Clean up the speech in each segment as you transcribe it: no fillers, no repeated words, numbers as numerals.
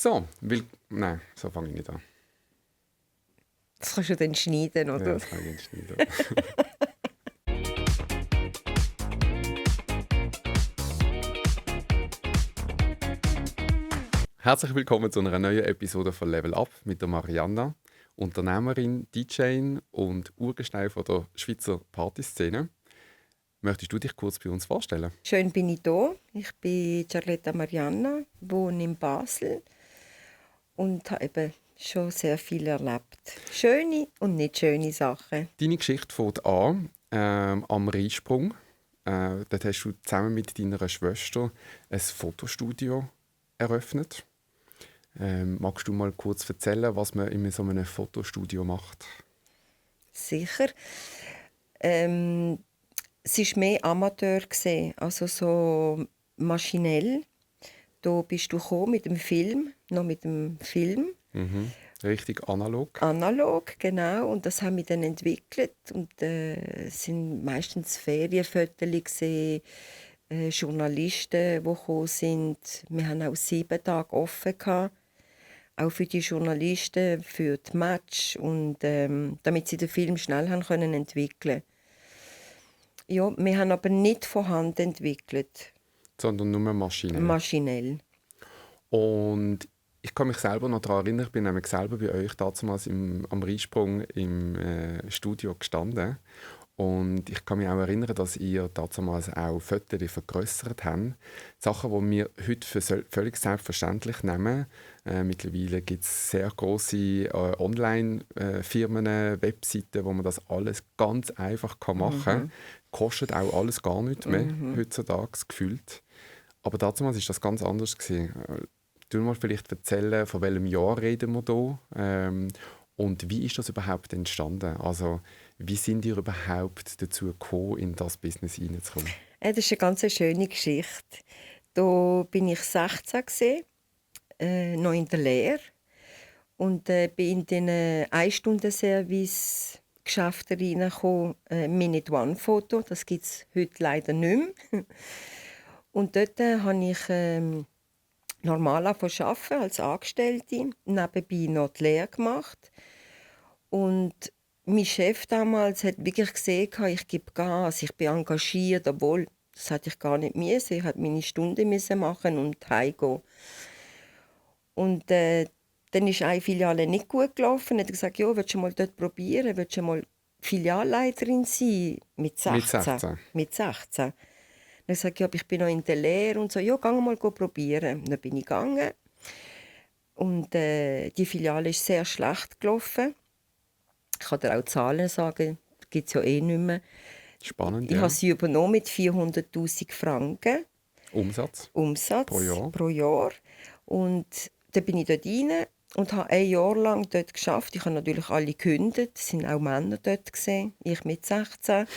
So, nein, so fange ich nicht an. Das kannst du dann schneiden, Ja, oder? das kann ich nicht schneiden. Herzlich willkommen zu einer neuen Episode von Level Up mit der Marianna, Unternehmerin, DJ und Urgestein von der Schweizer Partyszene. Möchtest du dich kurz bei uns vorstellen? Schön bin ich da. Ich bin Charletta Marianna, wohne in Basel und habe eben schon sehr viel erlebt. Schöne und nicht schöne Sachen. Deine Geschichte fängt an am Rheinsprung. Dort hast du zusammen mit deiner Schwester ein Fotostudio eröffnet. Magst du mal kurz erzählen, was man in so einem Fotostudio macht? Sicher. Es war mehr Amateur, also so maschinell. Da bist du gekommen mit dem Film, noch mit dem Film. Richtig analog. Analog, genau. Und das haben wir dann entwickelt. Und es sind meistens Ferienfotos gesehen, Journalisten, die gekommen sind. Wir hatten auch 7 Tage offen gehabt. Auch für die Journalisten, für die Match und damit sie den Film schnell haben können entwickeln. Ja, wir haben aber nicht von Hand entwickelt, Sondern nur maschinell. maschinell. Und ich kann mich selber noch daran erinnern, ich bin nämlich selber bei euch damals am Rheinsprung im Studio gestanden. Und ich kann mich auch erinnern, dass ihr damals auch Fotos vergrössert habt. Sachen, die wir heute für völlig selbstverständlich nehmen. Mittlerweile gibt es sehr grosse Online-Firmen, Webseiten, wo man das alles ganz einfach machen kann. Kostet auch alles gar nichts mehr, heutzutage gefühlt. Aber damals war das ganz anders. Du mal vielleicht erzählen, von welchem Jahr reden wir hier? Und wie ist das überhaupt entstanden? Also, wie sind ihr überhaupt dazu gekommen, in das Business hineinzukommen? Das ist eine ganz schöne Geschichte. Da bin ich 16 noch in der Lehre und bin in den 1-Stunden-Service-Geschäften reingekommen. Minute One Foto, das gibt es heute leider nicht mehr. Und dort habe ich normal arbeiten als Angestellte, nebenbei noch die Lehre gemacht. Und mein Chef damals hat wirklich gesehen, ich gebe Gas, ich bin engagiert, obwohl das hätte ich gar nicht müssen. Ich musste meine Stunden machen und heimgehen. Und dann ist eine Filiale nicht gut gelaufen. Dann hat er gesagt, ja, willst du mal dort probieren? Willst du mal Filialleiterin sein? Mit 16. Mit 16? Mit 16. Dann sagte ich, ja, ich bin noch in der Lehre und so, ja, geh mal probieren. Dann bin ich gegangen. Und die Filiale ist sehr schlecht gelaufen. Ich kann dir auch Zahlen sagen, das gibt es ja eh nicht mehr. Spannend, Ich ja. habe sie übernommen mit 400'000 Franken Umsatz pro Jahr. Und dann bin ich dort rein und habe 1 Jahr lang dort geschafft. Ich habe natürlich alle gekündigt, es waren auch Männer dort, ich mit 16.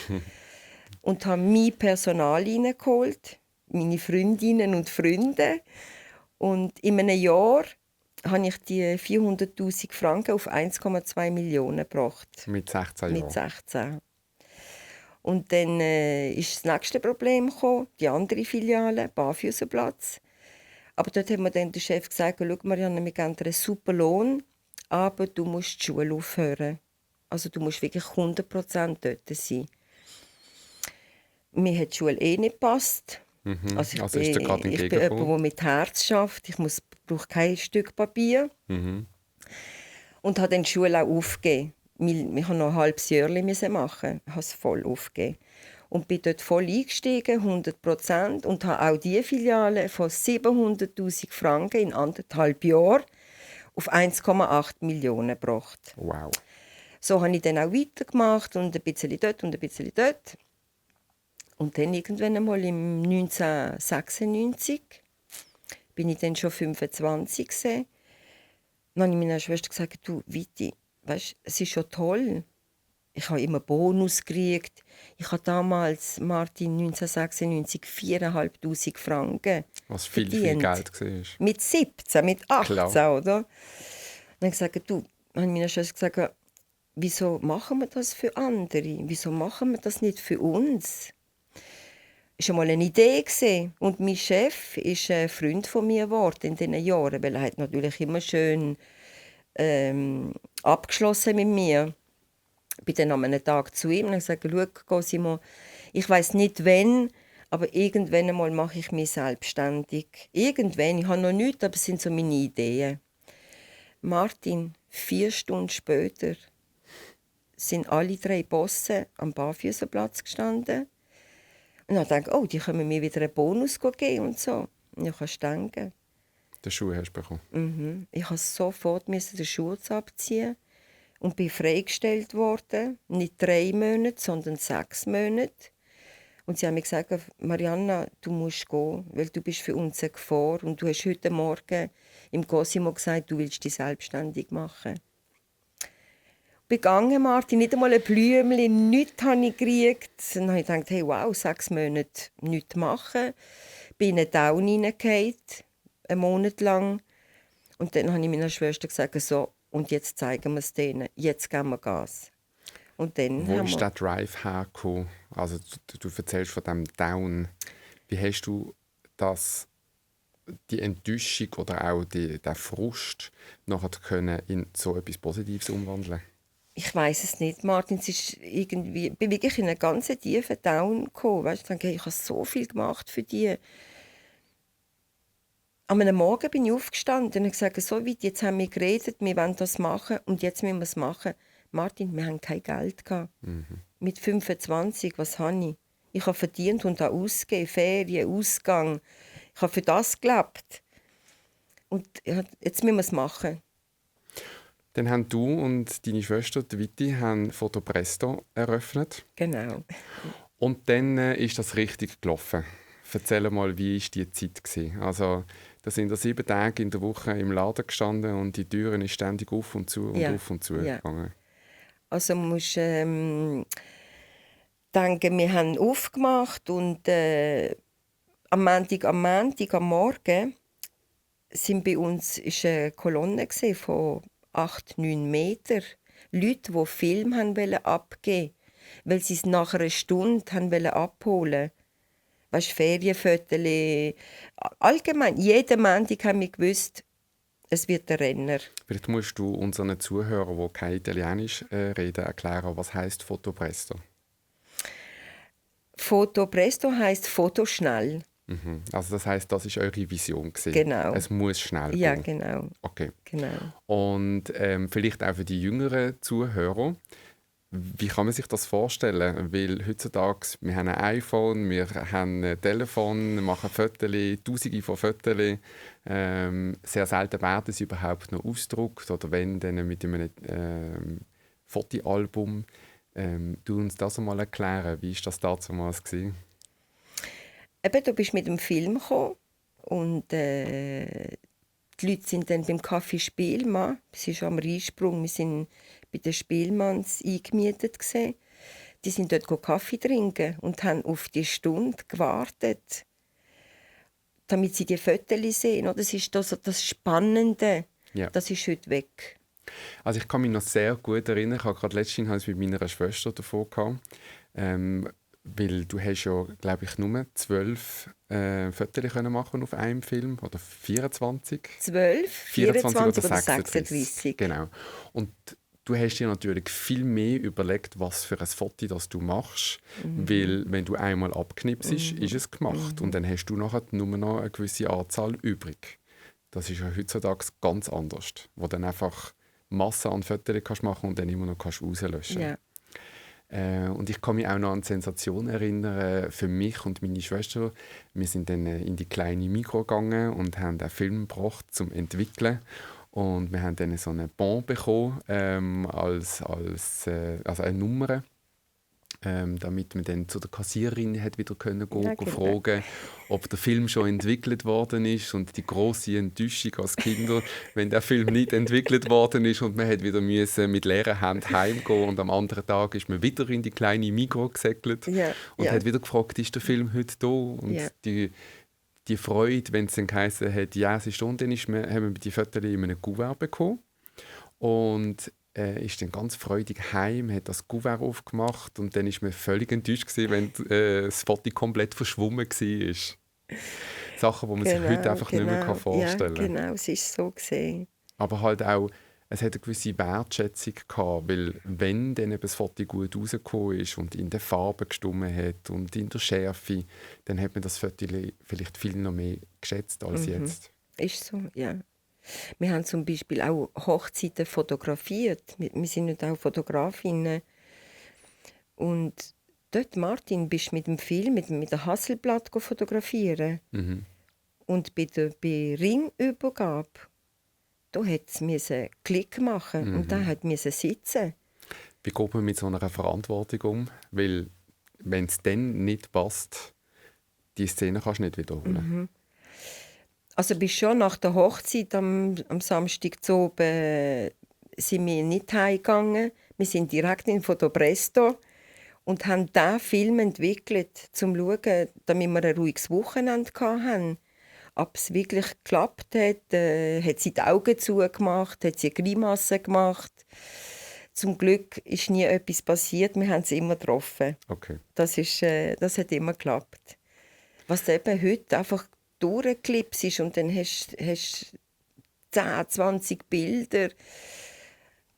Und habe mein Personal reingeholt, meine Freundinnen und Freunde. Und in einem Jahr habe ich die 400'000 Franken auf 1,2 Millionen gebracht. Mit 16 Mit Jahren? 16. Und dann ist das nächste Problem gekommen, die andere Filiale, Barfüsserplatz. Aber dort hat mir dann der Chef gesagt, schau Marianne, wir geben dir einen super Lohn, aber du musst die Schule aufhören. Also du musst wirklich 100% dort sein. Mir hat die Schule eh nicht gepasst. Also Also ist dir gerade ich bin entgegengekommen? jemand, der mit Herz schafft. Ich brauche kein Stück Papier. Und habe dann die Schule auch aufgegeben. Ich musste noch ein halbes Jahr machen. Ich habe es voll aufgegeben. Und bin dort voll eingestiegen, 100%. Und habe auch diese Filiale von 700'000 Franken in 1,5 Jahren auf 1,8 Millionen gebracht. Wow. So habe ich dann auch weitergemacht und ein bisschen dort und ein bisschen dort. Und dann irgendwann einmal im 1996 bin ich dann schon 25 gewesen. Dann habe ich meiner Schwester gesagt, du Viti, weißt, es ist schon toll. Ich habe immer Bonus gekriegt. Ich habe damals, Martin, 1996 4'500 Franken Was viel verdient. Geld war. Mit 17, mit 18, Klar. oder? Dann habe ich gesagt, du, habe ich meiner Schwester gesagt, wieso machen wir das für andere? Wieso machen wir das nicht für uns? ist einmal eine Idee gewesen. Und mein Chef ist ein Freund von mir geworden in diesen Jahren, weil er hat natürlich immer schön abgeschlossen mit mir. Ich bin dann an einem Tag zu ihm und habe gesagt, schau, Cosimo, ich weiß nicht wann, aber irgendwann einmal mache ich mich selbstständig. Irgendwann, ich habe noch nichts, aber es sind so meine Ideen. Martin, 4 Stunden später sind alle 3 Bosse am Barfüßerplatz gestanden. Und dann dachte ich, oh, die können mir wieder einen Bonus geben und so. Und ich kannst denken. Den Schuh hast du bekommen? Ich musste sofort den Schurz abziehen und bin freigestellt worden. Nicht 3 Monate, sondern 6 Monate. Und sie haben mir gesagt, Marianna, du musst gehen, weil du bist für uns eine Gefahr. Und du hast heute Morgen im Cosimo gesagt, du willst dich selbstständig machen. Begangen, Martin, nicht einmal ein Blümchen, nichts habe ich gekriegt. Dann habe ich gedacht, hey, wow, 6 Monate nichts machen. Bin in einen Down hineingefallen, einen Monat lang. Und dann habe ich meiner Schwester gesagt, so, und jetzt zeigen wir es denen, jetzt geben wir Gas. Und dann Wo ist der Drive hergekommen? Also du erzählst von diesem Down. Wie hast du das, die Enttäuschung oder auch den Frust nachher können in so etwas Positives umwandeln? Ich weiß es nicht, Martin. Es ist irgendwie, ich bin wirklich in einen ganz tiefen Down gekommen. Weißt, ich denke, ich habe so viel gemacht für die. Am einem Morgen bin ich aufgestanden und habe gesagt, so weit, jetzt haben wir geredet, wir wollen das machen und jetzt müssen wir es machen. Martin, wir haben kein Geld gehabt. Mit 25, was habe ich? Ich habe verdient und habe ausgegeben, Ferien, Ausgang. Ich habe für das gelebt. Und ja, jetzt müssen wir es machen. Dann haben du und deine Schwester, die Viti, haben Foto Presto eröffnet. Genau. Und dann ist das richtig gelaufen. Erzähl mal, wie war die Zeit? Also, da sind 7 Tage in der Woche im Laden gestanden und die Türen sind ständig auf und zu und auf und zu gegangen. Also man muss denken, wir haben aufgemacht und am Montag am Morgen sind bei uns ist eine Kolonne von 8-9 Meter. Leute, die Film abgeben wollten, weil sie es nach einer Stunde abholen wollten. Weißt, Ferienfotos, allgemein, jeden Montag haben wir gewusst, es wird ein Renner. Vielleicht musst du unseren Zuhörern, die kein Italienisch reden, erklären, was heisst Foto Presto? Foto Presto heisst Foto schnell. Also das heisst, das war eure Vision gewesen. Genau. Es muss schnell gehen. Ja, genau. Okay. Genau. Und vielleicht auch für die jüngeren Zuhörer, wie kann man sich das vorstellen? Weil heutzutage, wir haben ein iPhone, wir haben ein Telefon, wir machen Fotos, Tausende von Fotos. Sehr selten werden sie überhaupt noch ausgedruckt oder wenn, dann mit einem Fotoalbum. Du uns das einmal erklären, wie war das damals gewesen? Eben, du bist mit dem Film gekommen und die Leute sind dann beim Café Spielmann, das ist am Rheinsprung, wir sind bei den Spielmanns eingemietet gewesen. Die sind dort Kaffee trinken und haben auf die Stunde gewartet, damit sie die Fotos sehen. Das ist das Spannende. Ja. Das ist heute weg. Also ich kann mich noch sehr gut erinnern, ich habe gerade letztens mit meiner Schwester davon gehabt, weil du hast ja, glaube ich, nur 12 Fotos machen auf einem Film, oder 24? 12, 24 oder 36. Genau. Und du hast dir natürlich viel mehr überlegt, was für ein Foto das du machst, weil wenn du einmal abknipst, ist es gemacht und dann hast du nachher nur noch eine gewisse Anzahl übrig. Das ist ja heutzutage ganz anders, wo dann einfach Masse an Fotos kannst machen und dann immer noch rauslöschen kannst. Ja. Und ich kann mich auch noch an die Sensation erinnern, für mich und meine Schwester. Wir sind dann in die kleine Mikro gegangen und haben einen Film gebracht zum Entwickeln. Und wir haben dann so einen Bon bekommen, also eine Nummer, damit man dann zu der Kassiererin hat wieder können gehen, fragen, ob der Film schon entwickelt worden ist. Und die grosse Enttäuschung als Kinder, wenn der Film nicht entwickelt worden ist und man hat wieder mit leeren Händen heimgehen und am anderen Tag ist man wieder in die kleine Mikro gesegelt und hat wieder gefragt, ist der Film heute da? Und die Freude, wenn es dann geheißen hat, ja, es ist da, und dann haben wir die Fotos in einem Kuvert bekommen. Und ist dann ganz freudig heim, hat das Kuvert aufgemacht und dann ist man völlig enttäuscht gewesen, wenn das Foto komplett verschwommen war. Sachen, die man sich heute einfach nicht mehr vorstellen kann. Ja, genau, es ist so gesehen. Aber halt auch, es hat eine gewisse Wertschätzung gehabt, weil wenn dann eben das Foto gut rausgekommen ist und in der Farbe gestimmt hat und in der Schärfe, dann hat man das Foto vielleicht viel noch mehr geschätzt als jetzt. Ist so, ja. Wir haben zum Beispiel auch Hochzeiten fotografiert. Wir sind nicht auch Fotografinnen. Und dort, Martin, bist du mit dem Film, mit der Hasselblatt fotografieren. Und bei der Ringübergabe, da musste es Klick machen und da musste sitzen. Wie geht man mit so einer Verantwortung um? Weil, wenn es dann nicht passt, die Szene kannst du nicht wiederholen. Also bis schon nach der Hochzeit am Samstag zu oben sind wir nicht heimgegangen. Wir sind direkt in Fotopresto und haben diesen Film entwickelt, um zu schauen, damit wir ein ruhiges Wochenende hatten. Ob es wirklich geklappt hat, hat sie die Augen zugemacht, hat sie eine Grimasse gemacht. Zum Glück ist nie etwas passiert, wir haben sie immer getroffen. Okay. Das hat immer geklappt. Was eben heute einfach durchgeklipst ist und dann hast du 10, 20 Bilder.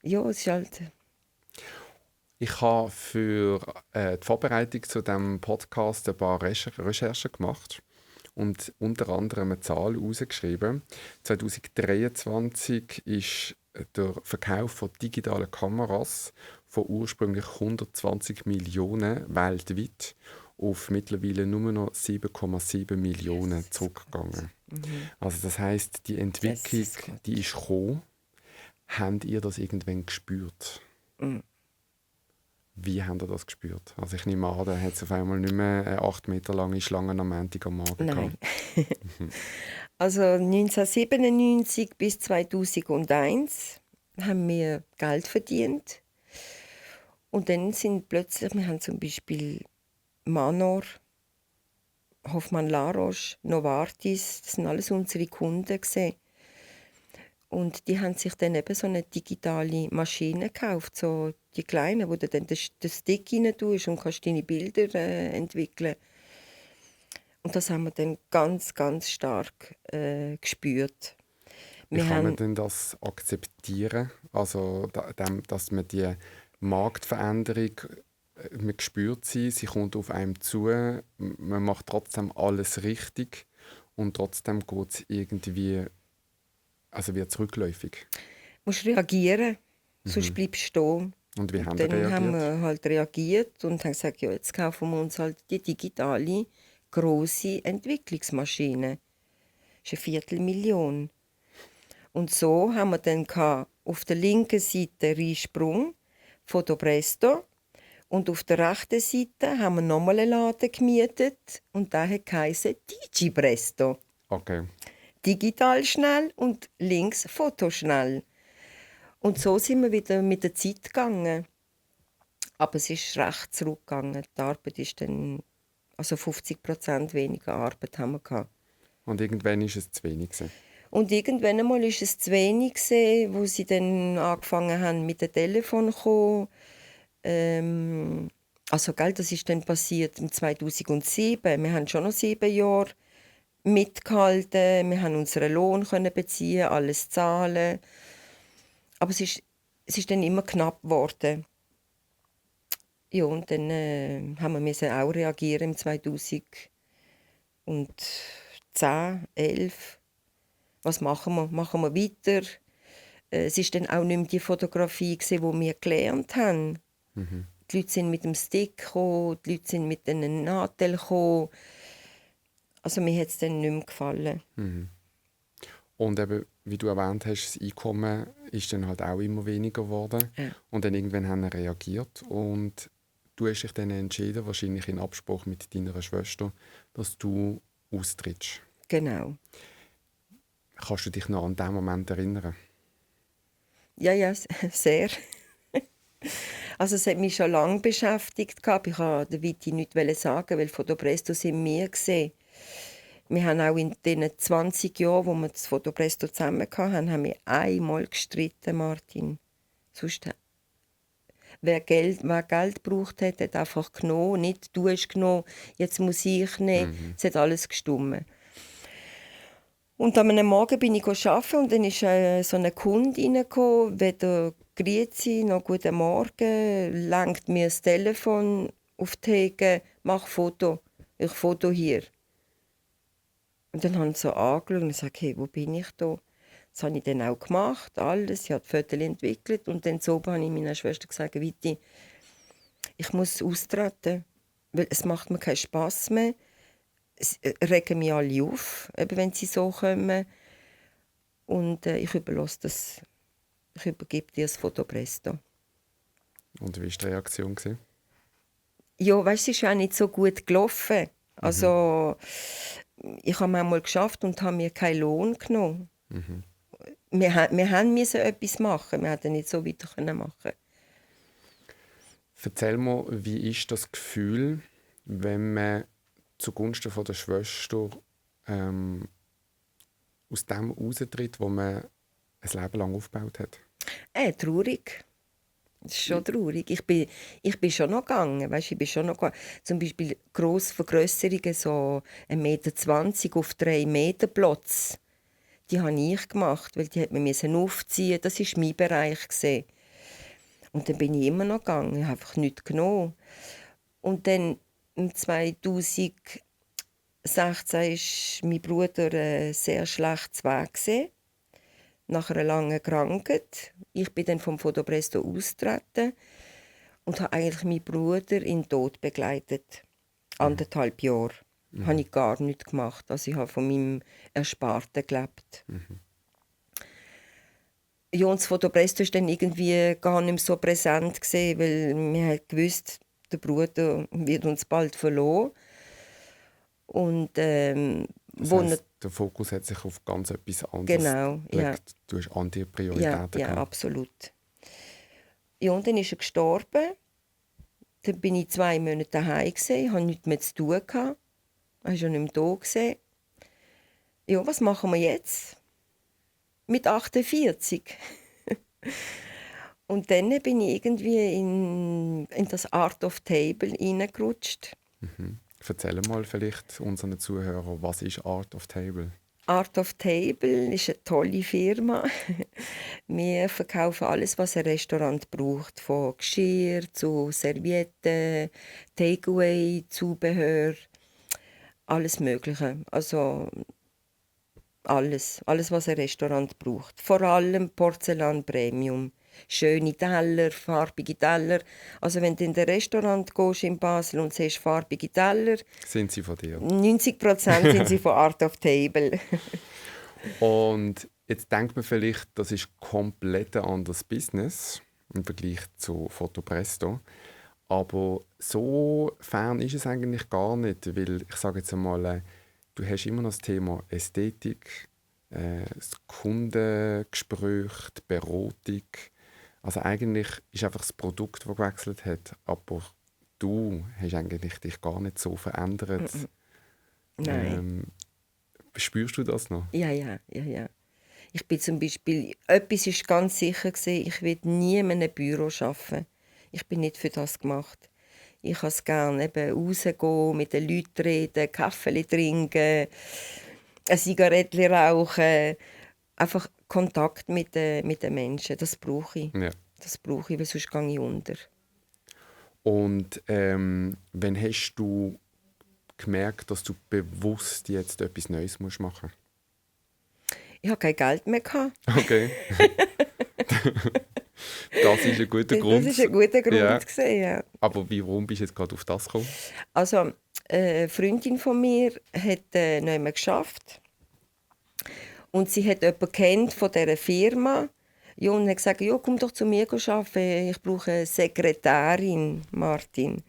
Ja, es ist halt... Ich habe für die Vorbereitung zu diesem Podcast ein paar Recherchen gemacht und unter anderem eine Zahl herausgeschrieben. 2023 ist der Verkauf von digitalen Kameras von ursprünglich 120 Millionen weltweit auf mittlerweile nur noch 7,7 Millionen zurückgegangen. Also das heisst, die Entwicklung, die ist gekommen. Habt ihr das irgendwann gespürt? Wie habt ihr das gespürt? Also ich nehme an, da hat es auf einmal nicht mehr eine 8 Meter lange Schlange am Montag am Morgen gehabt. Also 1997 bis 2001 haben wir Geld verdient. Und dann sind plötzlich, wir haben zum Beispiel Manor, Hoffmann La Roche, Novartis, das sind alles unsere Kunden gewesen. Und die haben sich dann eben so eine digitale Maschine gekauft, so die kleinen, wo du dann den Stick rein tust und kannst deine Bilder entwickeln. Und das haben wir dann ganz, ganz stark gespürt. Wie kann man denn das akzeptieren? Also, dass man die Marktveränderung man spürt sie kommt auf einem zu, man macht trotzdem alles richtig und trotzdem geht es irgendwie, also wird es rückläufig. Du musst reagieren, sonst bleibst du stehen. Und wie haben wir reagiert? Dann haben wir halt reagiert und haben gesagt, ja, jetzt kaufen wir uns halt die digitale grosse Entwicklungsmaschine. Das ist 250.000. Und so haben wir dann auf der linken Seite Riesprung, Fotopresto. Und auf der rechten Seite haben wir nochmal einen Laden gemietet und der heisst DigiPresto. Okay. Digital schnell und links Fotoschnell. Und so sind wir wieder mit der Zeit gegangen. Aber es ist recht zurückgegangen. Die Arbeit ist dann, also 50% weniger Arbeit haben wir gehabt. Und irgendwann ist es zu wenig gewesen. Und irgendwann einmal ist es zu wenig gewesen, wo sie dann angefangen haben mit dem Telefon zu kommen. Also, gell, das ist dann passiert im 2007. Wir haben schon noch 7 Jahre mitgehalten. Wir haben unseren Lohn beziehen, alles zahlen. Aber es ist dann immer knapp geworden. Ja, und dann haben wir auch reagieren im 2010, 11. Was machen wir? Machen wir weiter? Es war dann auch nicht mehr die Fotografie, die wir gelernt haben. Die Leute sind mit dem Stick gekommen, die Leute sind mit den Nadeln gekommen. Also mir hat es dann nicht mehr gefallen. Und eben, wie du erwähnt hast, das Einkommen ist dann halt auch immer weniger geworden. Ja. Und dann irgendwann haben wir reagiert und du hast dich dann entschieden, wahrscheinlich in Absprache mit deiner Schwester, dass du austrittst. Genau. Kannst du dich noch an diesen Moment erinnern? Ja, sehr. Also es hat mich schon lange beschäftigt. Ich wollte der Viti nichts sagen, weil Fotopresto sind wir gesehen. Wir haben auch in den 20 Jahren, wo wir das Fotopresto zusammen hatten, haben wir einmal gestritten, Martin. Sonst, wer Geld gebraucht hat, hat einfach genommen. Nicht «du hast genommen, jetzt muss ich nehmen». Es hat alles gestimmt. Und an einem Morgen bin ich arbeiten und dann ist so eine Kundin reingekommen, weder «Grüezi» noch «Guten Morgen», lenkt mir das Telefon auf die Theke, «Mach Foto, ich Foto hier». Und dann habe ich so angeschaut und gesagt, hey, wo bin ich da? Das habe ich dann auch gemacht, alles. Ich habe die Fotos entwickelt und dann so habe ich meiner Schwester gesagt, Viti, ich muss austreten, weil es macht mir keinen Spass mehr. Es regen mich alle auf, eben wenn sie so kommen. Und ich übergebe dir das Fotopresto. Und wie war die Reaktion? Ja, weißt du, es ist auch nicht so gut gelaufen. Also, ich habe einmal geschafft und habe mir keinen Lohn genommen. Wir mussten etwas machen, wir hätten nicht so weiter machen. Erzähl mir, wie ist das Gefühl, wenn man zugunsten von der Schwester aus dem raustritt, wo man ein Leben lang aufgebaut hat? Traurig. Das ist schon traurig. Ich bin schon noch gegangen. Weißt, ich bin schon noch gegangen. Zum Beispiel grosse Vergrösserungen, so 1,20 Meter auf 3 Meter Platz. Die habe ich gemacht, weil die musste man aufziehen. Das war mein Bereich. Und dann bin ich immer noch gegangen. Ich habe einfach nichts genommen. Und dann im 2016 war mein Bruder sehr schlecht weg. Nach einer langen Krankheit. Ich bin dann vom Fotopresto austreten und habe eigentlich meinen Bruder in den Tod begleitet. 1,5 Jahre. Habe ich gar nichts gemacht. Also ich habe von meinem Ersparten gelebt. Ja, und das Fotopresto war dann irgendwie gar nicht mehr so präsent gewesen, weil wir gewusst, der Bruder wird uns bald verloren. Und das heisst, der Fokus hat sich auf ganz etwas anderes gelegt. Ja. Du hast andere Prioritäten Ja, absolut. Ja, und dann ist er gestorben. Dann bin ich 2 Monate daheim, hatte nichts mehr zu tun. Ich war schon nicht mehr da. Ja, was machen wir jetzt? Mit 48. Und dann bin ich irgendwie in das Art of Table reingerutscht. Erzähl mal vielleicht unseren Zuhörern, was ist Art of Table? Art of Table ist eine tolle Firma. Wir verkaufen alles, was ein Restaurant braucht. Von Geschirr zu Servietten, Takeaway, Zubehör, alles Mögliche. Also alles, was ein Restaurant braucht. Vor allem Porzellan Premium. Schöne Teller, farbige Teller. Also wenn du in ein Restaurant gehst in Basel und siehst farbige Teller, sind sie von dir? 90% sind sie von Art of Table. Und jetzt denkt man vielleicht, das ist komplett ein anderes Business im Vergleich zu Fotopresto. Aber so fern ist es eigentlich gar nicht, weil ich sage jetzt einmal, du hast immer noch das Thema Ästhetik, das Kundengespräch, die Beratung. Also eigentlich ist einfach das Produkt, das gewechselt hat, aber du hast eigentlich dich gar nicht so verändert. Nein. Spürst du das noch? Ja. Ich bin zum Beispiel, etwas war ganz sicher, ich werde nie in einem Büro arbeiten. Ich bin nicht für das gemacht. Ich habe es gerne, eben rausgehen, mit den Leuten reden, Kaffee trinken, eine Zigarette rauchen. Einfach Kontakt mit den Menschen, das brauche ich. Ja. Das brauche ich, weil sonst gehe ich unter. Und wann hast du gemerkt, dass du bewusst jetzt etwas Neues machen musst? Ich hatte kein Geld mehr. Okay. Das ist ein guter Grund. Das war ein guter Grund. Ja. Aber warum bist du jetzt gerade auf das gekommen? Also, eine Freundin von mir hat nicht mehr geschafft. Und sie hat jemanden kennt von dieser Firma. Ja, und hat gesagt, ja, komm doch zu mir arbeiten. Ich brauche eine Sekretärin, Martin.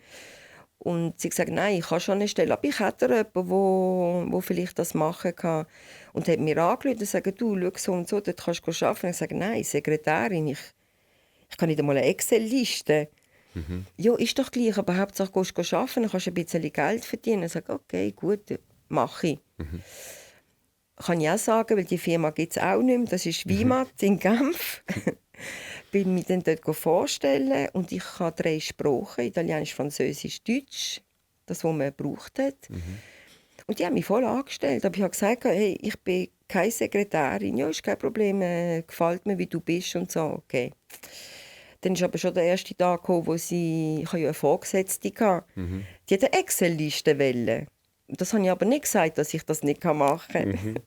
Und sie hat gesagt, nein, ich habe schon eine Stelle. Aber ich hätte jemanden, der vielleicht das machen kann. Und hat mir angerufen und gesagt, du, schau so und so, dort kannst du arbeiten. Und ich sage, nein, Sekretärin, ich kann nicht einmal eine Excel-Liste. Ja, ist doch gleich, aber Hauptsache gehst du arbeiten, dann kannst du ein bisschen Geld verdienen. Ich sage, okay, gut, mache ich. Kann ich auch sagen, weil die Firma gibt es auch nicht mehr. Das ist Wimat in Genf. bin mich dann dort vorstellen und ich habe 3 Sprachen, Italienisch, Französisch, Deutsch, das, was man gebraucht hat. Und die haben mich voll angestellt. Aber ich habe gesagt, hey, ich bin keine Sekretärin, ja, ist kein Problem, gefällt mir, wie du bist und so, okay. Dann ist aber schon der erste Tag gekommen, wo ich habe ja eine Vorgesetzte hatte. Die hat eine Excel-Liste wollen. Das habe ich aber nicht gesagt, dass ich das nicht machen kann.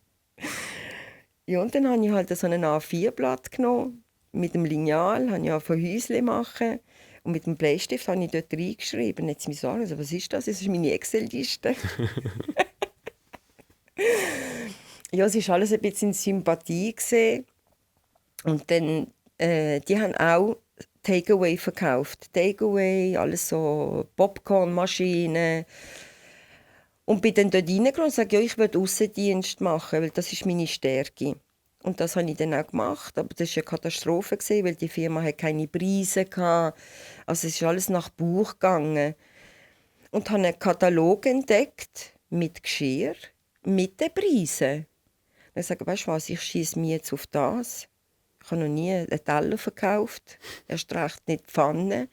Ja, und dann habe ich halt so ein A4-Blatt genommen, mit dem Lineal, habe ich angefangen Häusle machen. Und mit dem Bleistift habe ich dort reingeschrieben. Jetzt mich so an, also, was ist das? Das ist meine Excel-Liste. Ja, es war alles ein bisschen in Sympathie gewesen. Und dann, die haben auch Takeaway verkauft. Takeaway, alles so Popcornmaschinen. Und bin dann dort reingegangen und sage, ja, ich will Aussendienst machen, weil das ist meine Stärke. Und das habe ich dann auch gemacht, aber das war eine Katastrophe, weil die Firma hatte keine Preise hatte. Also es ist alles nach Bauch gegangen. Und habe einen Katalog entdeckt mit Geschirr, mit den Preisen. Und ich sage, weißt du was, ich schiesse mich jetzt auf das. Ich habe noch nie einen Teller verkauft, erst recht nicht Pfanne.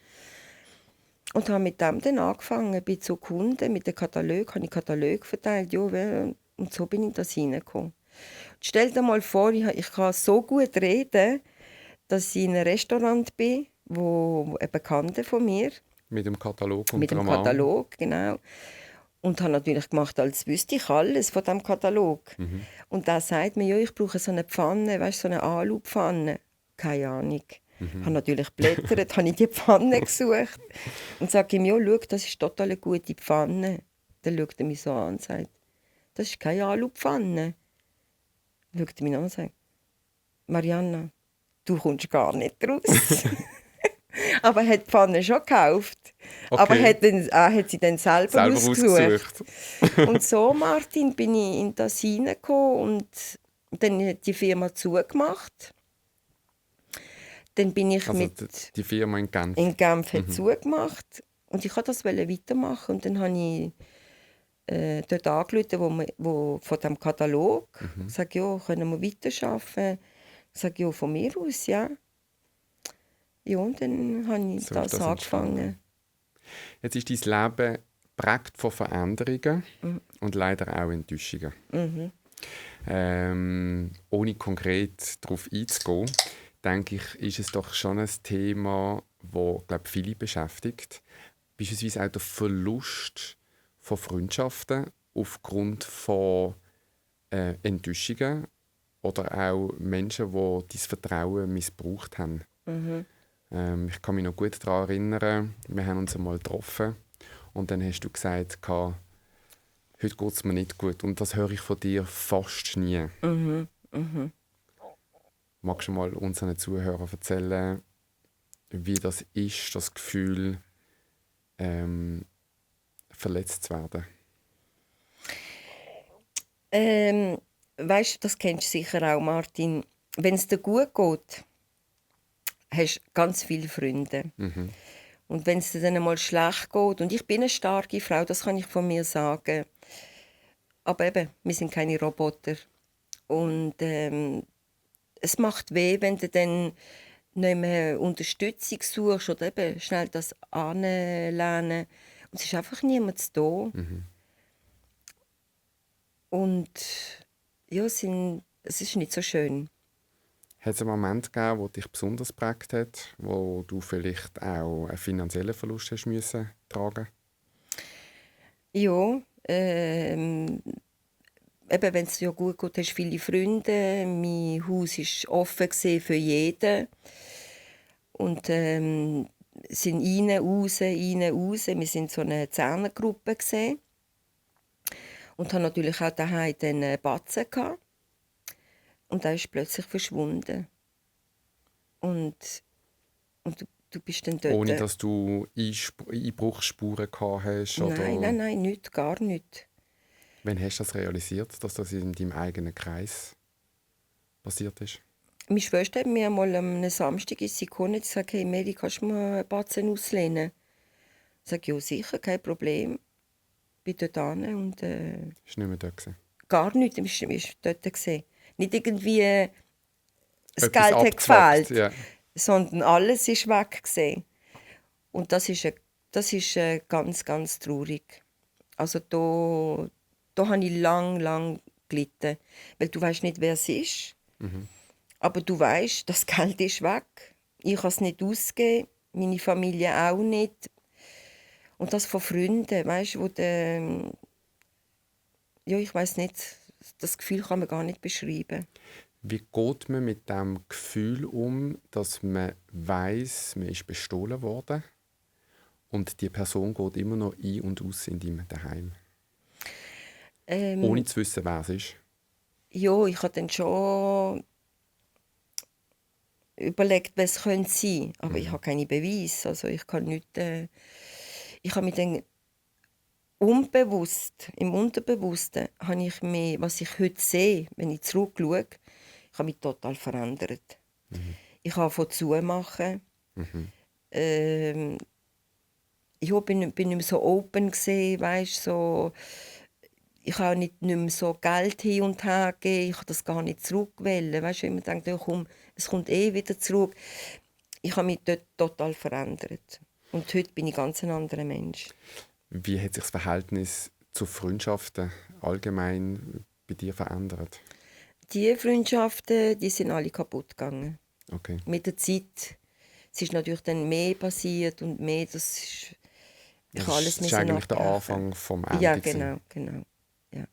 Und habe mit dem dann angefangen, bin zu Kunden mit dem Katalog, habe ich Katalog verteilt, ja, und so bin ich da hineingekommen. Stell dir mal vor, ich kann so gut reden, dass ich in einem Restaurant bin, wo ein Bekannter von mir, Mit dem Katalog und mit dem Katalog, genau, und habe natürlich gemacht, als wüsste ich alles von diesem Katalog. Und da sagt mir, ja, ich brauche so eine Pfanne, weißt, so eine Alupfanne. Keine Ahnung. Ich habe natürlich blättert, habe ich die Pfanne gesucht und sage ihm, ja, schau, das ist total eine gute Pfanne. Dann schaut er mich so an und sagt, das ist keine Alupfanne. Dann schaut er mich an und sagt, Marianna, du kommst gar nicht raus. Aber er hat die Pfanne schon gekauft. Okay. Aber er hat sie dann selber ausgesucht. ausgesucht. Und so, Martin, bin ich in das hineingekommen und dann hat die Firma zugemacht. Dann bin ich Also die Firma in Genf. in Genf hat zugemacht und ich wollte das weitermachen. Und dann habe ich dort angerufen, wo von diesem Katalog. Ich sage, ja, können wir weiterarbeiten? Ich sage, ja, von mir aus, ja. Ja, und dann habe ich So das ist das angefangen. Jetzt ist dein Leben geprägt von Veränderungen und leider auch Enttäuschungen. Ohne konkret darauf einzugehen, denke ich, ist es doch schon ein Thema, das viele beschäftigt. Beispielsweise auch der Verlust von Freundschaften aufgrund von Enttäuschungen oder auch Menschen, die dein Vertrauen missbraucht haben. Ich kann mich noch gut daran erinnern, wir haben uns einmal getroffen und dann hast du gesagt, heute geht es mir nicht gut. Und das höre ich von dir fast nie. Magst du mal unseren Zuhörern erzählen, wie das ist, das Gefühl, verletzt zu werden? Weißt du, das kennst du sicher auch, Martin. Wenn es dir gut geht, hast du ganz viele Freunde. Und wenn es dir dann einmal schlecht geht, und ich bin eine starke Frau, das kann ich von mir sagen, aber eben, wir sind keine Roboter. Und es macht weh, wenn du dann nicht mehr Unterstützung suchst oder eben schnell das anlehnen. Und es ist einfach niemand da. Und ja, es ist nicht so schön. Hat es einen Moment gegeben, der dich besonders geprägt hat, wo du vielleicht auch einen finanziellen Verlust hast müssen tragen? Ja, eben, wenn es dir gut geht, hast du viele Freunde. Mein Haus war offen für jeden. Und sind rein, raus. Wir waren so eine Zehnergruppe. Und haben natürlich auch daheim den Batzen gehabt. Und er ist plötzlich verschwunden. Und du bist dann dort. Ohne dass du Einbruchsspuren gehabt hast? Nein, nicht, gar nicht. Wann hast du das realisiert, dass das in deinem eigenen Kreis passiert ist? Meine Schwester hat mir einmal am Samstag ist sie gekommen und gesagt, hey Mary, kannst du mir einen Batzen auslehnen? Ich sage, ja sicher, kein Problem. Ich bin dort hin und Ist nicht mehr da gewesen? gar nichts, ich war dort. Nicht irgendwie das Etwas Geld hat abgezwackt, gefehlt. ja. sondern alles ist weg gewesen. Und das ist ganz, ganz traurig. Also da habe ich lang gelitten, weil du weißt nicht, wer es ist, aber du weißt, das Geld ist weg. Ich kann es nicht ausgeben, meine Familie auch nicht. Und das von Freunden, weißt, wo ja, ich weiß nicht, das Gefühl kann man gar nicht beschreiben. Wie geht man mit dem Gefühl um, dass man weiss, man ist bestohlen worden und die Person geht immer noch ein und aus in deinem Daheim, ohne zu wissen, wer es ist? Ja, ich habe dann schon überlegt, was es sein könnte, aber ich habe keine Beweise. Also ich kann nicht, ich habe mich dann unbewusst, im Unterbewussten, habe ich mich, was ich heute sehe, wenn ich zurückschaue, ich habe mich total verändert. Ich habe von zumachen. Ich bin nicht mehr so open gesehen, weißt, so. Ich habe nicht mehr so Geld hin und her gegeben. Ich habe das gar nicht zurückwählen. Weißt du, ich denke, ja, komm, es kommt eh wieder zurück. Ich habe mich dort total verändert. Und heute bin ich ganz ein anderer Mensch. Wie hat sich das Verhältnis zu Freundschaften allgemein bei dir verändert? Die Freundschaften, die sind alle kaputt gegangen. Okay. Mit der Zeit. Es ist natürlich dann mehr passiert und mehr. Ich habe alles Das ist eigentlich der abbrechen. Anfang vom Ende. Ja, genau. Ja.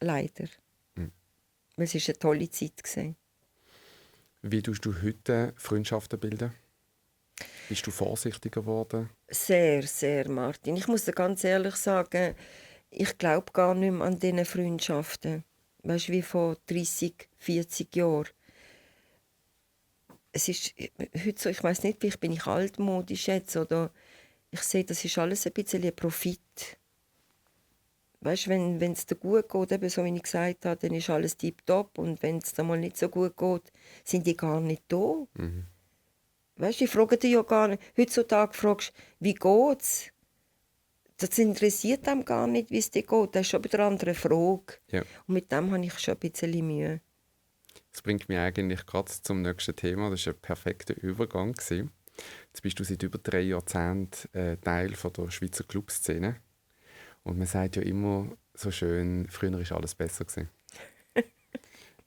Leider. Weil es war eine tolle Zeit gewesen. Wie tust du heute Freundschaften bilden? Bist du vorsichtiger geworden? Sehr, sehr, Martin. Ich muss dir ganz ehrlich sagen, ich glaube gar nicht mehr an diese Freundschaften. Weißt du, wie vor 30, 40 Jahren. Es ist heute so, ich weiß nicht, vielleicht bin ich altmodisch jetzt, oder ich sehe, das ist alles ein bisschen ein Profit. Weißt du, wenn es dir gut geht, eben so wie ich gesagt habe, dann ist alles tipptopp. Und wenn es dir mal nicht so gut geht, sind die gar nicht da. Weißt du, die fragen dich ja gar nicht. Heutzutage fragst du, wie geht's? Das interessiert einem gar nicht, wie es dir geht. Das ist schon wieder eine andere Frage. Ja. Und mit dem habe ich schon ein bisschen Mühe. Das bringt mich eigentlich gerade zum nächsten Thema. Das war ein perfekter Übergang. Jetzt bist du seit über 3 Jahrzehnten Teil von der Schweizer Clubszene. Und man sagt ja immer so schön, früher war alles besser.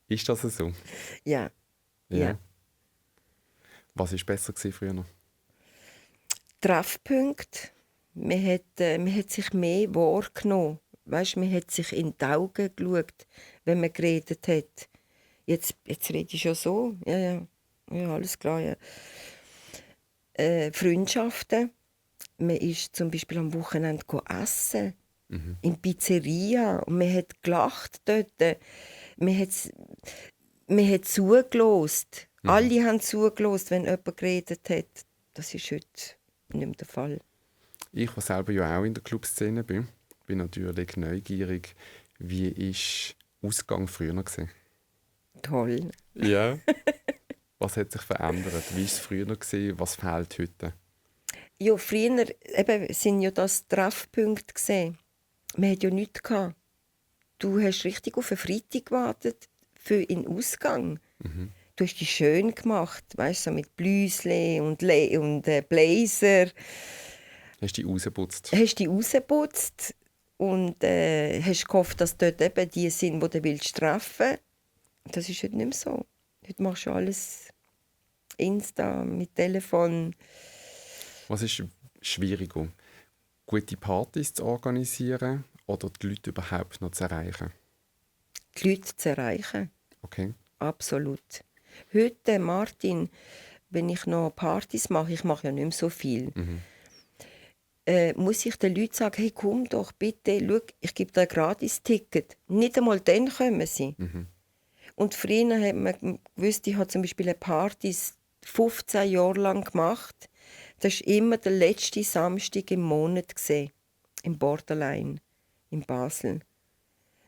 Ist das so? Ja. Ja. Was war besser früher? Treffpunkte. Man hat sich mehr wahrgenommen. Weißt, man hat sich in die Augen geschaut, wenn man geredet hat. Jetzt rede ich schon so. Ja, alles klar. Ja. Freundschaften. Man ist zum Beispiel am Wochenende essen. In Pizzeria. Und man hat gelacht dort. Man hat zugelassen. Alle haben zugelassen, wenn jemand geredet hat. Das ist heute nicht mehr der Fall. Ich, der selber ja auch in der Clubszene bin natürlich neugierig. Wie war Ausgang früher? Toll. Ja. Was hat sich verändert? Wie war es früher? Was fehlt heute? Ja, früher sind ja das Treffpunkte gesehen. Man hatte ja nichts gehabt. Du hast richtig auf einen Freitag gewartet für den Ausgang. Du hast dich schön gemacht, weißt, so mit Blüsle und Blazer. Hast du dich rausgeputzt? Hast dich rausgeputzt und hast gehofft, dass dort eben die sind, die du willst treffen. Das ist heute nicht mehr so. Heute machst du alles Insta, mit Telefon. Was ist schwieriger? Gute Partys zu organisieren oder die Leute überhaupt noch zu erreichen? Die Leute zu erreichen. Okay. Absolut. Heute, Martin, wenn ich noch Partys mache, ich mache ja nicht mehr so viel, muss ich den Leuten sagen, hey, komm doch bitte, schau, ich gebe dir ein Gratis-Ticket. Nicht einmal dann kommen sie. Und früher hat man gewusst, ich habe zum Beispiel eine Party 15 Jahre lang gemacht. Das war immer der letzte Samstag im Monat, im Borderline, in Basel.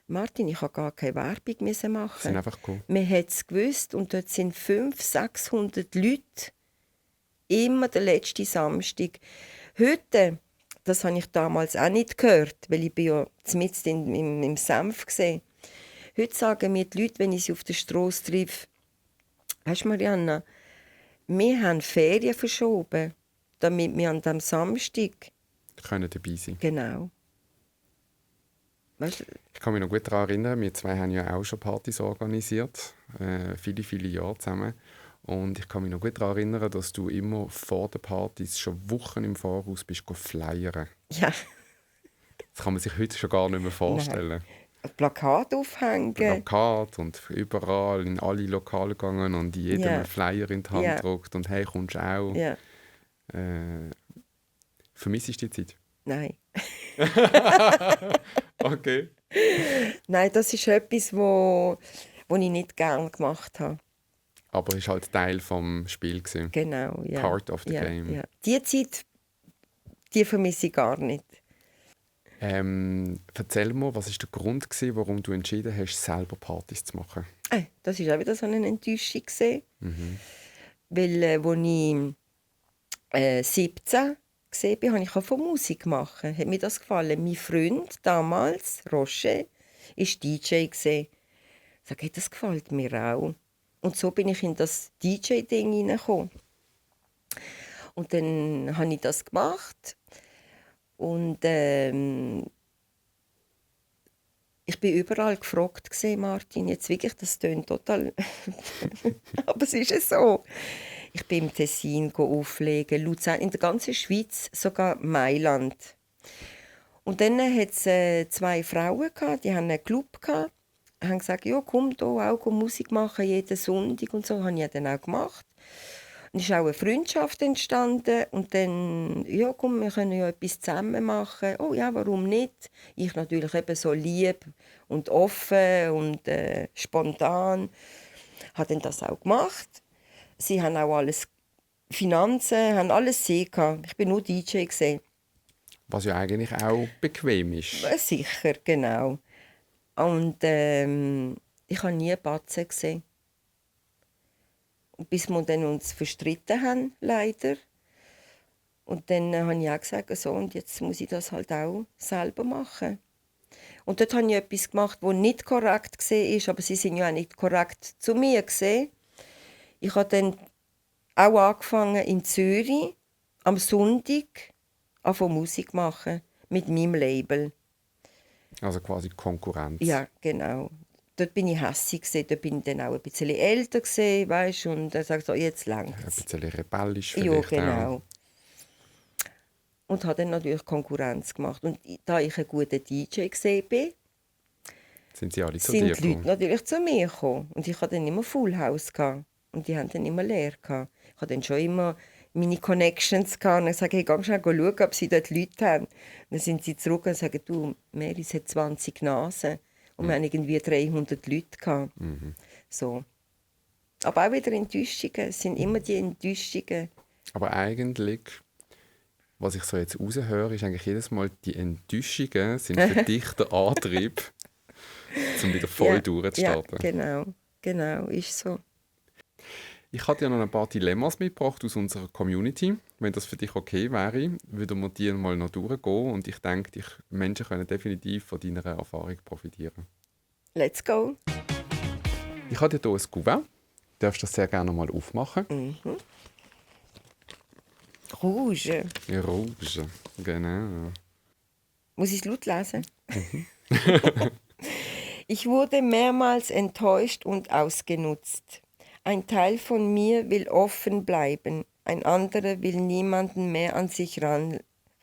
Martin, ich musste gar keine Werbung machen. Sie sind einfach cool. Man hat es gewusst und dort sind 500, 600 Leute. Immer der letzte Samstag. Heute, das habe ich damals auch nicht gehört, weil ich bin ja mitten im Senf war. Heute sagen mir die Leute, wenn ich sie auf der Strasse treffe, Weißt du, Marianna, wir haben Ferien verschoben, damit wir an dem Samstag, Können dabei sein. genau, weißt du, Ich kann mich noch gut daran erinnern, wir zwei haben ja auch schon Partys organisiert, viele, viele Jahre zusammen. Und ich kann mich noch gut daran erinnern, dass du immer vor den Partys schon Wochen im Voraus bist flyern. ja, Das kann man sich heute schon gar nicht mehr nein, vorstellen. ein Plakat aufhängen, Plakat und überall in alle Lokale gegangen und jedem ja, einen Flyer in die Hand ja, gedruckt und «Hey, kommst du auch?» ja, Vermissst du die Zeit? nein. Okay. Nein, das ist etwas, wo ich nicht gerne gemacht habe. Aber es war halt Teil des Spiels. Genau, ja. Part of the Ja, game. ja. Die Zeit, die vermisse ich gar nicht. Erzähl mir, was war der Grund, warum du entschieden hast, selber Partys zu machen? Das war auch wieder so eine Enttäuschung gewesen, Mhm. weil als ich 17 war, habe ich von Musik machen. Hat mir das gefallen. Mein Freund damals, Roger, war DJ gewesen. Ich sage, hey, das gefällt mir auch. Und so bin ich in das DJ-Ding hineingekommen. Und dann habe ich das gemacht. Und ich bin überall gefragt gewesen, Martin. Jetzt wirklich, das tönt total. Aber es ist ja so. Ich bin im Tessin auflegen, Luzern, in der ganzen Schweiz, sogar Mailand. Und dann hat es 2 Frauen gehabt, die haben einen Club gehabt, haben gesagt, ja, komm da auch Musik machen jeden Sonntag und so, habe ich dann auch gemacht. Und es ist auch eine Freundschaft entstanden und dann, ja komm, wir können ja etwas zusammen machen. Oh ja, warum nicht? Ich natürlich eben so lieb und offen und spontan. Habe dann das auch gemacht. Sie haben auch alles, Finanzen, haben alles sie gehabt. Ich bin nur DJ gesehen. Was ja eigentlich auch bequem ist. Sicher, genau. Und ich habe nie Batzen gesehen. Und bis wir dann uns verstritten haben, leider. Und dann habe ich auch gesagt, so, und jetzt muss ich das halt auch selber machen. Und dort habe ich etwas gemacht, das nicht korrekt war, aber sie sind ja auch nicht korrekt zu mir gesehen. Ich habe dann auch angefangen in Zürich am Sonntag Musik machen mit meinem Label. Also quasi Konkurrenz. Ja, genau. Dort bin ich hässig gewesen. Dort bin ich dann auch ein bisschen älter gewesen, weißt, und dann sagte so, jetzt Ein längt's. bisschen rebellisch Ja, vielleicht genau. auch. Und habe dann natürlich Konkurrenz gemacht. Und da ich ein guter DJ gesehen bin, Sind sie alle zu sind dir die Leute gekommen? natürlich zu mir gekommen. Und ich hatte dann immer Full House gehabt. Und die haben dann immer leer gehabt. Ich hatte dann schon immer meine Connections gehabt. Und dann sage ich, geh schnell schauen, ob sie dort Leute haben. Und dann sind sie zurück und sagen, du, Meris hat 20 Nasen. Und wir haben irgendwie 300 Leute gehabt. So. Aber auch wieder Enttäuschungen. Es sind immer die Enttäuschungen. Aber eigentlich, was ich so jetzt raushöre, ist eigentlich jedes Mal, die Enttäuschungen sind für dich der Antrieb, um wieder voll Ja, durchzustarten. genau. Genau, ist so. Ich hatte ja noch ein paar Dilemmas mitgebracht aus unserer Community. Wenn das für dich okay wäre, würden wir die mal noch durchgehen. Und ich denke, Menschen können definitiv von deiner Erfahrung profitieren. Let's go. Ich habe dir hier ein Kuvert. Du darfst das sehr gerne mal aufmachen. Rouge. Rouge, genau. Muss ich es laut lesen? Ich wurde mehrmals enttäuscht und ausgenutzt. Ein Teil von mir will offen bleiben, ein anderer will niemanden mehr an sich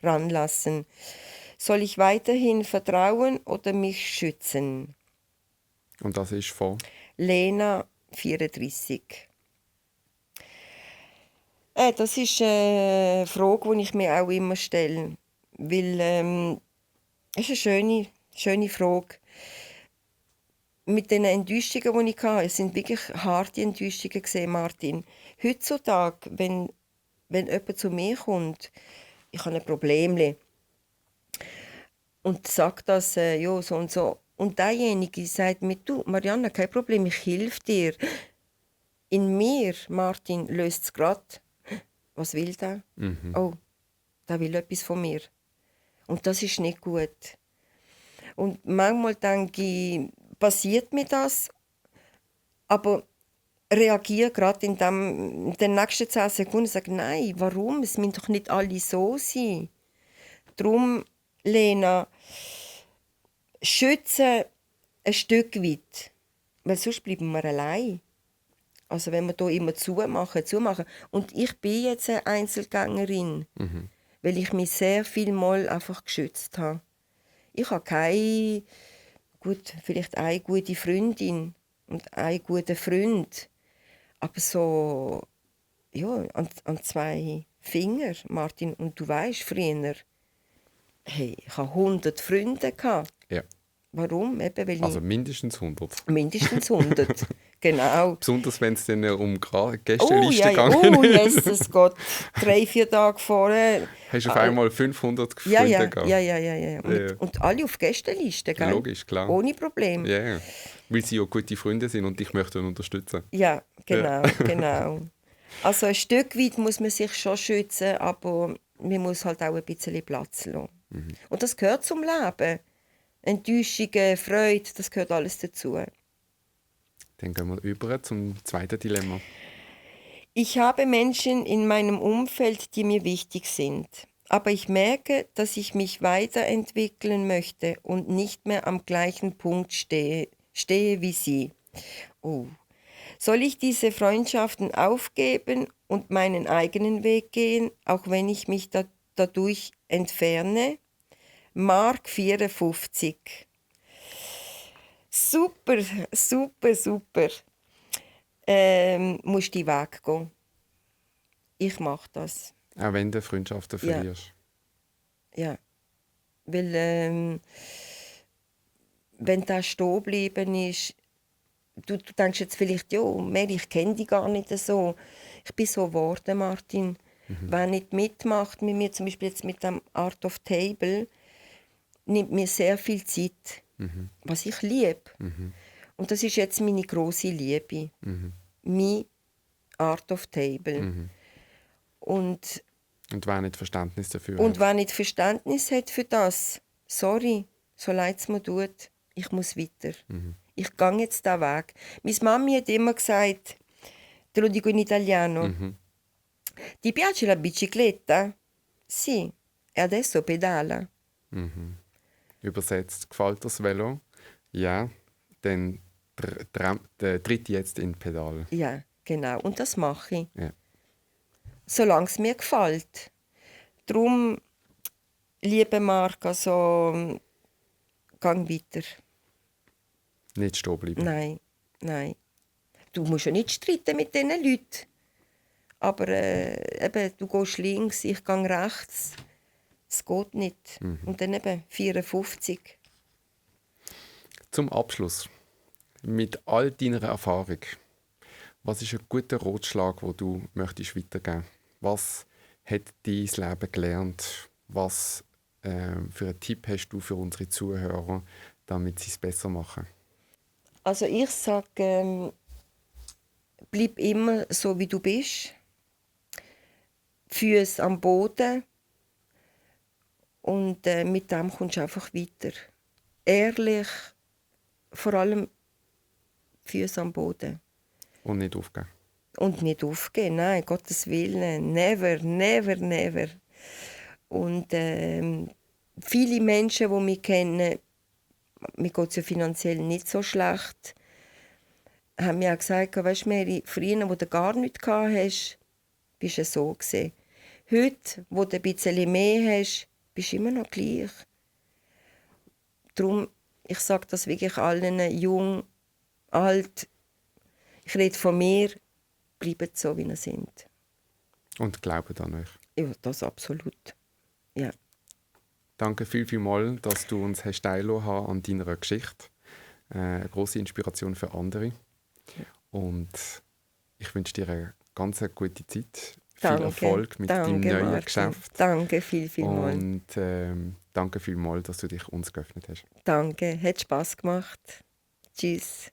ranlassen. Soll ich weiterhin vertrauen oder mich schützen? Und das ist von? Lena, 34. Das ist eine Frage, die ich mir auch immer stelle. Weil es ist eine schöne Frage. Mit den Enttäuschungen, die ich hatte, es sind wirklich harte Enttäuschungen gesehen, Martin. Heutzutage, wenn jemand zu mir kommt, ich habe ein Problem und sagt das, ja, so und so. Und derjenige sagt mir, du, Marianna, kein Problem, ich helfe dir. In mir, Martin, löst es gerade. Was will der? Oh, der will etwas von mir. Und das ist nicht gut. Und manchmal denke ich, passiert mir das, aber reagiere gerade in den nächsten 10 Sekunden und sage, nein, warum? Es müssen doch nicht alle so sein. Darum, Lena, schützen ein Stück weit, weil sonst bleiben wir allein. Also wenn wir hier immer zumachen. Und ich bin jetzt eine Einzelgängerin, weil ich mich sehr viel mal einfach geschützt habe. Ich habe keine, gut, vielleicht eine gute Freundin und einen guten Freund. Aber so, ja, an 2 Finger, Martin. Und du weißt, früher, hey, ich hatte 100 Freunde. Ja. Warum? Eben, weil Also mindestens 100. mindestens 100. Genau. Besonders wenn es dann um Oh, Gästeliste ja, ja. gegangen Oh, ist. Jesus Gott. 3-4 Tage vorher. Hast du auf einmal 500 Ja, Freunde ja, gehabt? ja. Ja. Und alle auf Gästeliste, gell? Logisch, klar. Ohne Problem. Ja, ja. Weil sie ja gute Freunde sind und dich möchten unterstützen. Ja, genau, genau. Also ein Stück weit muss man sich schon schützen, aber man muss halt auch ein bisschen Platz lassen. Und das gehört zum Leben. Enttäuschungen, Freude, das gehört alles dazu. Dann gehen wir über zum zweiten Dilemma. Ich habe Menschen in meinem Umfeld, die mir wichtig sind. Aber ich merke, dass ich mich weiterentwickeln möchte und nicht mehr am gleichen Punkt stehe wie sie. Oh. Soll ich diese Freundschaften aufgeben und meinen eigenen Weg gehen, auch wenn ich mich dadurch entferne? Mark 54. Super, super, super. Musst die Weg gehen. Ich mache das. Auch wenn du Freundschaften verlierst. Ja. Weil, wenn das stehen geblieben ist, du denkst jetzt vielleicht, ja, Mary, ich kenne dich gar nicht so. Ich bin so geworden, Martin. Wer nicht mitmacht mit mir, zum Beispiel jetzt mit dem Art of Table, nimmt mir sehr viel Zeit, was ich liebe. Und das ist jetzt meine grosse Liebe. Mein Art of Table. Und wer nicht Verständnis dafür Und hat. wer nicht Verständnis hat für das, sorry, so leid es mir tut, ich muss weiter. Ich gehe jetzt diesen Weg. Meine Mami hat immer gesagt, te lo dico in italiano, ti piace la bicicletta? Sì, e adesso pedala. Übersetzt, gefällt das Velo? Ja, dann tritt jetzt in Pedal. Ja, genau. Und das mache ich. Ja. Solange es mir gefällt. Darum, liebe Marc, also, gang weiter. Nicht stehen bleiben. Nein. Du musst ja nicht streiten mit diesen Leuten. Aber eben, du gehst links, ich gehe rechts. Es geht nicht. Und dann eben 54. Zum Abschluss. Mit all deiner Erfahrung, was ist ein guter Ratschlag, den du möchtest weitergeben möchtest? Was hat dein Leben gelernt? Was für einen Tipp hast du für unsere Zuhörer, damit sie es besser machen? Also ich sage, bleib immer so, wie du bist. Füße am Boden. Und mit dem kommst du einfach weiter. Ehrlich, vor allem Füße am Boden. Und nicht aufgeben. Und nicht aufgeben, nein, Gottes Willen. Never, never, never. Und viele Menschen, die mich kennen, mir geht es ja finanziell nicht so schlecht, haben mir auch gesagt, weißt du, Mary, früher, wo du gar nichts gehabt hast, bist du so gewesen. Heute, wo du ein bisschen mehr hast, bist du immer noch gleich. Darum, ich sage das wirklich allen, jung, alt, ich rede von mir, bleibt so, wie ihr sind. Und glaubt an euch. Ja, das absolut. Ja. Danke vielmals, dass du uns hast teilhaben an deiner Geschichte. Eine grosse Inspiration für andere. Ja. Und ich wünsche dir eine ganz gute Zeit. Viel Erfolg mit deinem neuen Martin. Geschäft. Danke vielmals. Und danke vielmals, dass du dich uns geöffnet hast. Danke, hat Spass gemacht. Tschüss.